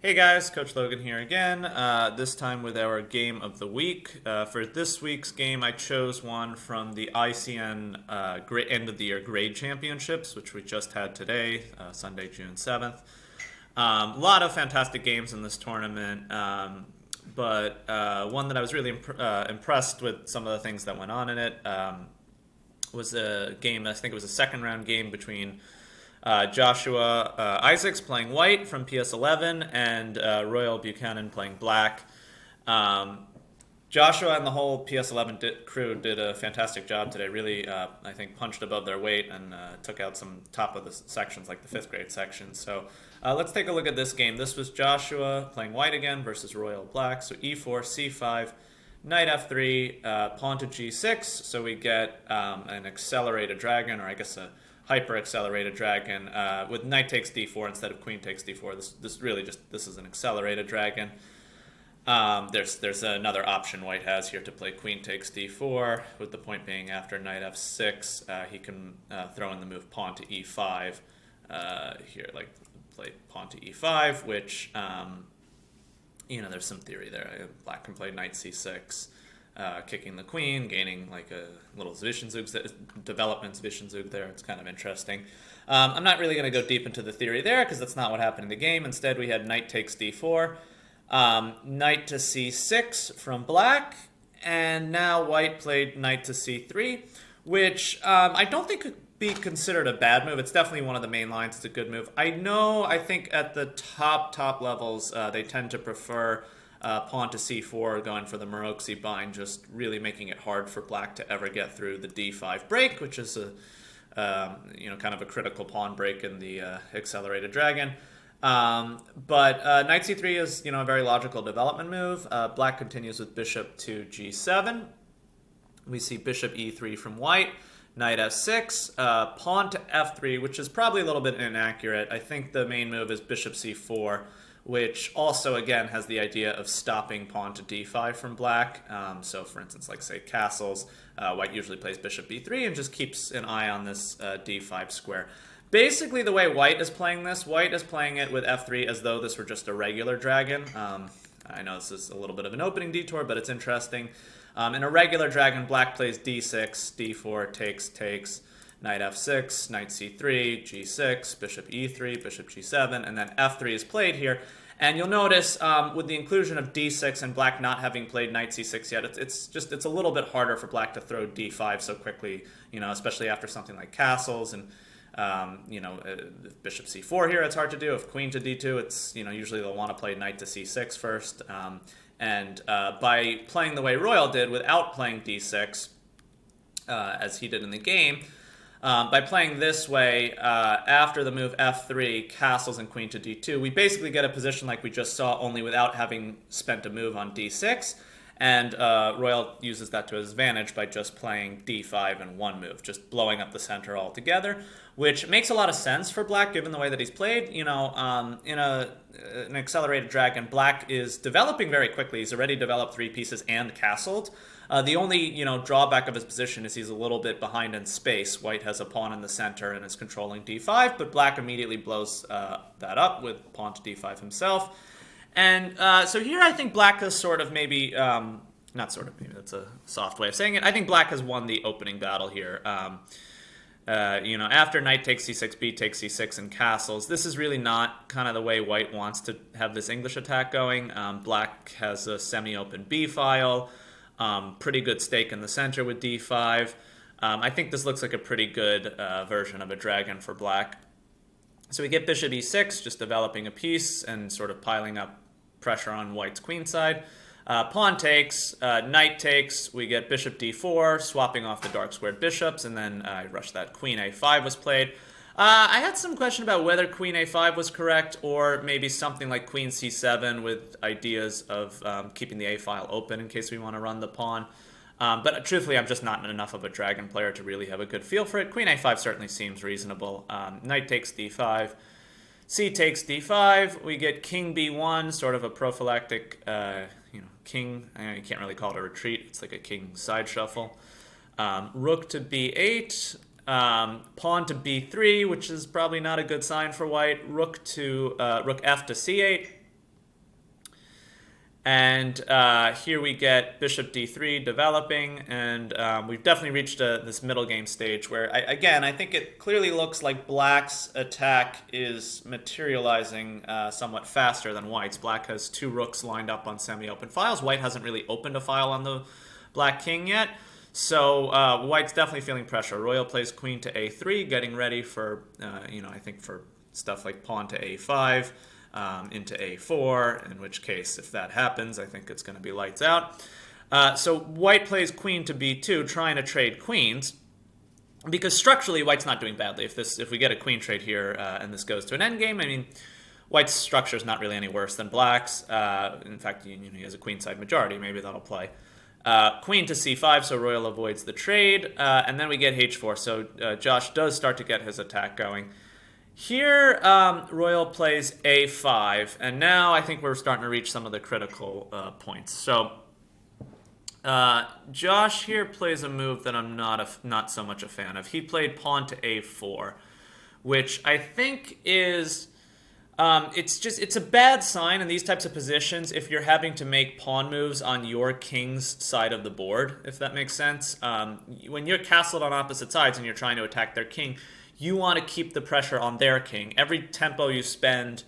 Hey guys, Coach Logan here again, this time with our game of the week. For this week's game, I chose one from the ICN end of the year grade championships, which we just had today, Sunday, June 7th. A lot of fantastic games in this tournament, but one that I was really impressed with some of the things that went on in it was a game, I think it was a second round game between Joshua Isaacs playing white from PS11 and Royal Buchanan playing black. Joshua and the whole PS11 crew did a fantastic job today. Really, I think, punched above their weight and took out some top of the sections, like the fifth grade section. So let's take a look at this game. This was Joshua playing white again versus Royal black. So E4, C5, Knight F3, pawn to G6. So we get an accelerated dragon, or I guess a hyper accelerated dragon with knight takes d4 instead of queen takes d4. This is an accelerated dragon. There's another option white has here to play queen takes d4, with the point being after knight f6 he can throw in the move pawn to e5 here, like play pawn to e5, which there's some theory there. Black can play knight c6. Kicking the queen, gaining like a little development Zwischenzug there. It's kind of interesting. I'm not really going to go deep into the theory there because that's not what happened in the game. Instead, we had knight takes d4, knight to c6 from black, and now white played knight to c3, which I don't think could be considered a bad move. It's definitely one of the main lines. It's a good move. I think at the top levels, they tend to prefer pawn to c4, going for the Maroczy bind, just really making it hard for black to ever get through the d5 break, which is a kind of a critical pawn break in the accelerated dragon. But knight c3 is a very logical development move. Black continues with bishop to g7. We see bishop e3 from white, knight f6, pawn to f3, which is probably a little bit inaccurate. I think the main move is bishop c4, which also, again, has the idea of stopping pawn to d5 from black. So, for instance, like, say, castles, white usually plays bishop b3 and just keeps an eye on this d5 square. Basically, the way white is playing this, white is playing it with f3 as though this were just a regular dragon. I know this is a little bit of an opening detour, but it's interesting. In a regular dragon, black plays d6, d4, takes, knight f6, knight c3, g6, bishop e3, bishop g7, and then f3 is played here. And you'll notice with the inclusion of d6 and black not having played knight c6 yet, it's a little bit harder for black to throw d5 so quickly, especially after something like castles and if bishop c4 here, it's hard to do. If queen to d2, it's usually they'll want to play knight to c6 first. By playing the way Royal did without playing d6, as he did in the game, by playing this way, after the move f3, castles and queen to d2, we basically get a position like we just saw, only without having spent a move on d6. And Royal uses that to his advantage by just playing d5 in one move, just blowing up the center altogether, which makes a lot of sense for black given the way that he's played. In an accelerated dragon, black is developing very quickly. He's already developed 3 pieces and castled. The only drawback of his position is he's a little bit behind in space. White has a pawn in the center and is controlling d5, but black immediately blows that up with pawn to d5 himself. And so here I think black has sort of maybe, not sort of, maybe that's a soft way of saying it. I think black has won the opening battle here. After knight takes c6, b takes c6, and castles, this is really not kind of the way white wants to have this English attack going. Black has a semi-open b file, pretty good stake in the center with d5. I think this looks like a pretty good version of a dragon for black. So we get bishop e6, just developing a piece and sort of piling up pressure on white's queen side. Pawn takes, knight takes, we get bishop d4, swapping off the dark squared bishops, and then I rushed that queen a5 was played. I had some question about whether queen a5 was correct, or maybe something like queen c7 with ideas of keeping the a file open in case we want to run the pawn. But truthfully, I'm just not enough of a dragon player to really have a good feel for it. Queen a5 certainly seems reasonable. Knight takes d5. C takes d5. We get king b1, sort of a prophylactic, king. You can't really call it a retreat. It's like a king side shuffle. Rook to b8. Pawn to b3, which is probably not a good sign for white. Rook f to c8. And here we get bishop d3 developing, and we've definitely reached this middle game stage where, I think it clearly looks like black's attack is materializing somewhat faster than white's. Black has 2 rooks lined up on semi-open files. White hasn't really opened a file on the black king yet. So white's definitely feeling pressure. Royal plays queen to a3, getting ready for, I think for stuff like pawn to a5. Into a4, in which case, if that happens, I think it's going to be lights out. So white plays queen to b2, trying to trade queens, because structurally white's not doing badly. If we get a queen trade here and this goes to an endgame, I mean, white's structure is not really any worse than black's. In fact, he has a queenside majority. Maybe that'll play. Queen to c5, so royal avoids the trade, and then we get h4. So Josh does start to get his attack going. Here, royal plays a5, and now I think we're starting to reach some of the critical points. So, Josh here plays a move that I'm not so much a fan of. He played pawn to a4, which I think is it's a bad sign in these types of positions if you're having to make pawn moves on your king's side of the board, if that makes sense. When you're castled on opposite sides and you're trying to attack their king, you want to keep the pressure on their king. Every tempo you spend,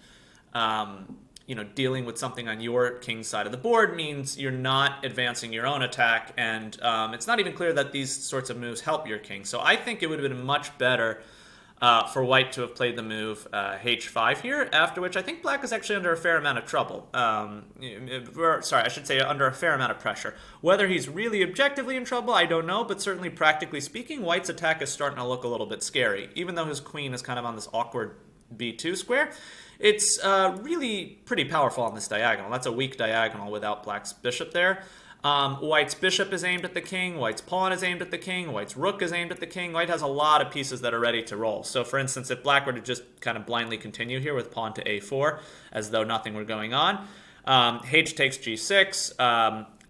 dealing with something on your king's side of the board means you're not advancing your own attack, and it's not even clear that these sorts of moves help your king. So I think it would have been much better for white to have played the move h5 here, after which I think black is actually under a fair amount of trouble. I should say under a fair amount of pressure. Whether he's really objectively in trouble, I don't know, but certainly practically speaking, white's attack is starting to look a little bit scary. Even though his queen is kind of on this awkward b2 square, it's really pretty powerful on this diagonal. That's a weak diagonal without black's bishop there. White's bishop is aimed at the king, white's pawn is aimed at the king, white's rook is aimed at the king. White has a lot of pieces that are ready to roll. So for instance, if black were to just kind of blindly continue here with pawn to a4, as though nothing were going on, h takes g6,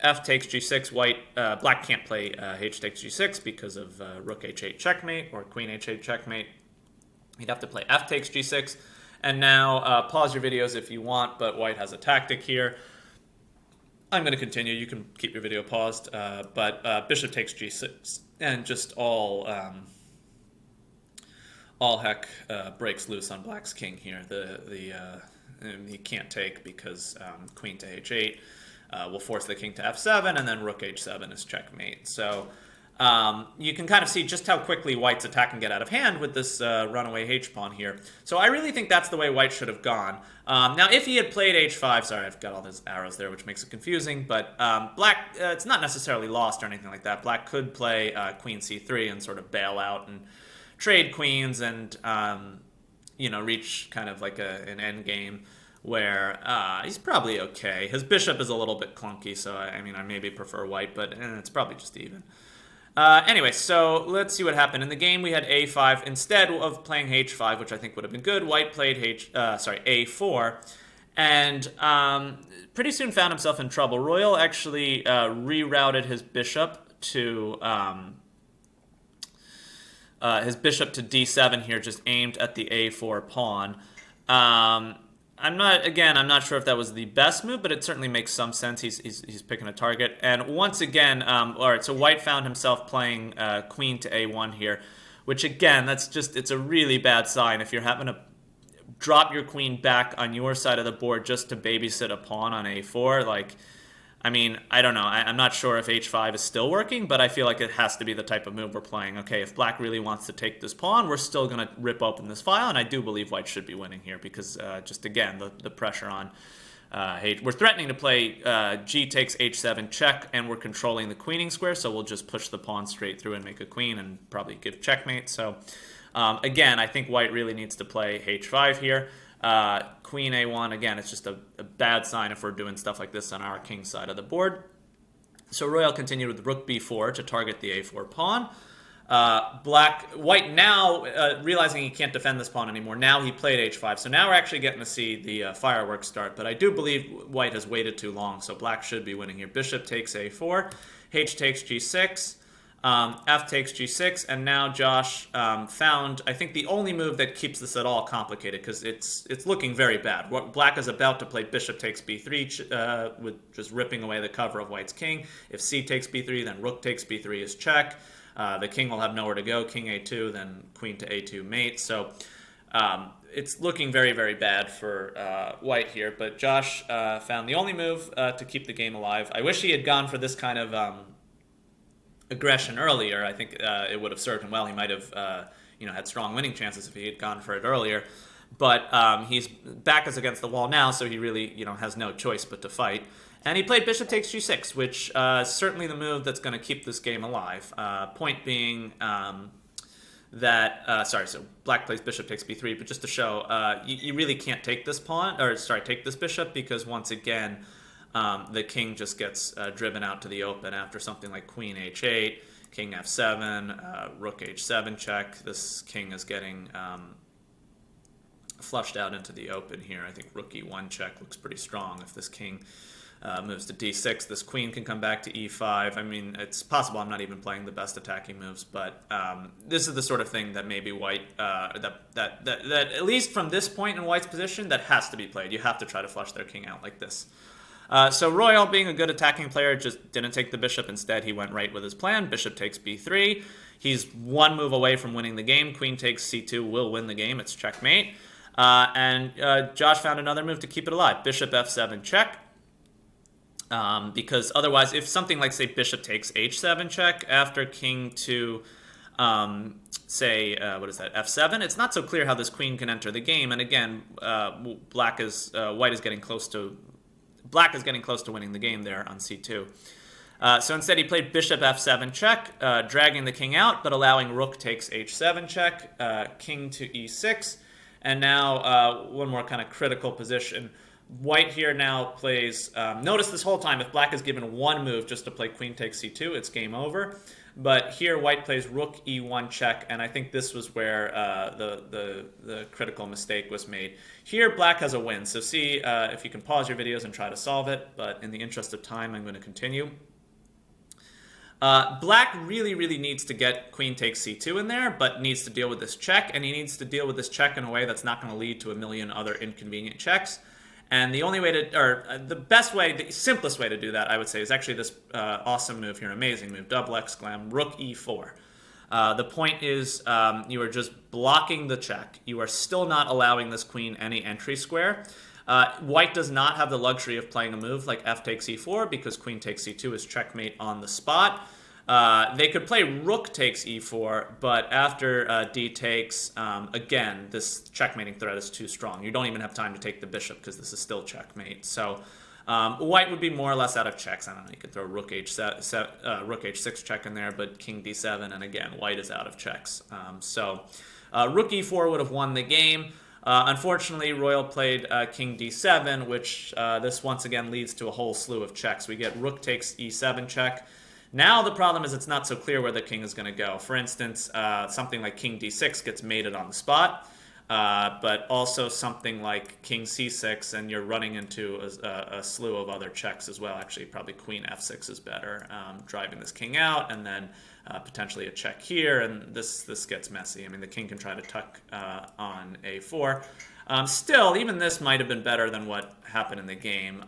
f takes g6, black can't play h takes g6 because of rook h8 checkmate or queen h8 checkmate. He'd have to play f takes g6. And now pause your videos if you want, but white has a tactic here. I'm going to continue. You can keep your video paused, but bishop takes g6, and just all heck breaks loose on black's king here. He can't take because queen to h8 will force the king to f7, and then rook h7 is checkmate. So you can kind of see just how quickly white's attack can get out of hand with this runaway h-pawn here. So I really think that's the way white should have gone. Now, if he had played h5, sorry, I've got all those arrows there, which makes it confusing, but black, it's not necessarily lost or anything like that. Black could play queen c3 and sort of bail out and trade queens and, reach kind of like an end game where he's probably okay. His bishop is a little bit clunky, so I maybe prefer white, but it's probably just even. Anyway, so let's see what happened. In the game, we had a5. Instead of playing h5, which I think would have been good, white played a4, and pretty soon found himself in trouble. Royal actually rerouted his bishop to d7 here, just aimed at the a4 pawn. I'm not sure if that was the best move, but it certainly makes some sense. He's picking a target. And once again, all right, so white found himself playing queen to a1 here, which again, it's a really bad sign. If you're having to drop your queen back on your side of the board just to babysit a pawn on a4, I don't know. I'm not sure if h5 is still working, but I feel like it has to be the type of move we're playing. Okay, if black really wants to take this pawn, we're still going to rip open this file, and I do believe white should be winning here because, just again, the pressure on h. We're threatening to play g takes h7 check, and we're controlling the queening square, so we'll just push the pawn straight through and make a queen and probably give checkmate. So, again, I think white really needs to play h5 here. Queen a1, again, it's just a bad sign if we're doing stuff like this on our king side of the board. So royal continued with rook b4 to target the a4 pawn. White now, realizing he can't defend this pawn anymore, now he played h5. So now we're actually getting to see the fireworks start, but I do believe white has waited too long, so black should be winning here. Bishop takes a4, h takes g6. F takes g6, and now Josh found, I think, the only move that keeps this at all complicated, because it's looking very bad. What Black is about to play bishop takes b3, with just ripping away the cover of White's king. If c takes b3, then rook takes b3 is check. The king will have nowhere to go. King a2, then queen to a2 mate. So it's looking very, very bad for White here. But Josh found the only move to keep the game alive. I wish he had gone for this kind of aggression earlier. I think it would have served him well. He might have had strong winning chances if he had gone for it earlier. But he's back is against the wall now, so he really has no choice but to fight. And he played bishop takes g6, which is certainly the move that's going to keep this game alive. Point being that, so Black plays bishop takes b3, but just to show, you really can't take this pawn, take this bishop, because once again, the king just gets driven out to the open after something like queen h8, king f7, rook h7 check. This king is getting flushed out into the open here. I think rook e1 check looks pretty strong. If this king moves to d6, this queen can come back to e5. I mean, it's possible I'm not even playing the best attacking moves, but this is the sort of thing that maybe White, that at least from this point in White's position, that has to be played. You have to try to flush their king out like this. So Royal, being a good attacking player, just didn't take the bishop. Instead, he went right with his plan. Bishop takes b3. He's one move away from winning the game. Queen takes c2 will win the game. It's checkmate. And Josh found another move to keep it alive. Bishop f7 check. Because otherwise, if something like, say, bishop takes h7 check after king to, f7, it's not so clear how this queen can enter the game. And again, White is getting close to winning the game there on c2. So instead, he played bishop f7 check, dragging the king out, but allowing rook takes h7 check, king to e6. And now one more kind of critical position. White here now plays, notice this whole time, if Black is given one move just to play queen takes c2, it's game over. But here White plays rook e1 check, and I think this was where the critical mistake was made. Here Black has a win, so see if you can pause your videos and try to solve it, but in the interest of time, I'm going to continue. Black really, really needs to get queen takes c2 in there, but needs to deal with this check, and he needs to deal with this check in a way that's not going to lead to a million other inconvenient checks. And the only way to, the best way, the simplest way to do that, I would say, is actually this awesome move here, amazing move, double exclam, rook e4. The point is you are just blocking the check. You are still not allowing this queen any entry square. White does not have the luxury of playing a move like f takes e4 because queen takes c2 is checkmate on the spot. They could play rook takes e4, but after d takes, again, this checkmating threat is too strong. You don't even have time to take the bishop because this is still checkmate. So White would be more or less out of checks. I don't know, you could throw rook h6 check in there, but king d7, and again, White is out of checks. Rook e4 would have won the game. Unfortunately, Royal played king d7, which this once again leads to a whole slew of checks. We get rook takes e7 check. Now the problem is it's not so clear where the king is going to go. For instance, something like king d6 gets mated on the spot, but also something like king c6, and you're running into a slew of other checks as well. Actually, probably queen f6 is better, driving this king out, and then potentially a check here, and this gets messy. I mean, the king can try to tuck on a4. Still, even this might have been better than what happened in the game.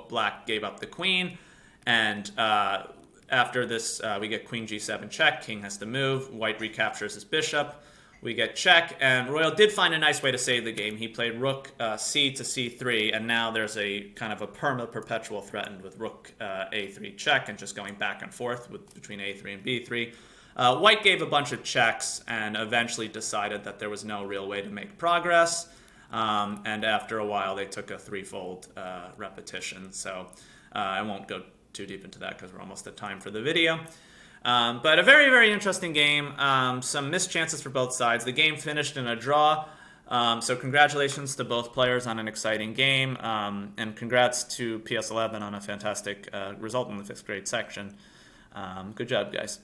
Black gave up the queen, and after this, we get queen g7 check. King has to move. White recaptures his bishop. We get check, and Royal did find a nice way to save the game. He played rook c to c3, and now there's a kind of a perpetual threatened with rook a3 check, and just going back and forth between a3 and b3. White gave a bunch of checks and eventually decided that there was no real way to make progress. And after a while, they took a threefold repetition. So I won't go too deep into that because we're almost at time for the video. But a very, very interesting game. Some missed chances for both sides. The game finished in a draw. So congratulations to both players on an exciting game. And congrats to PS11 on a fantastic result in the 5th grade section. Good job, guys.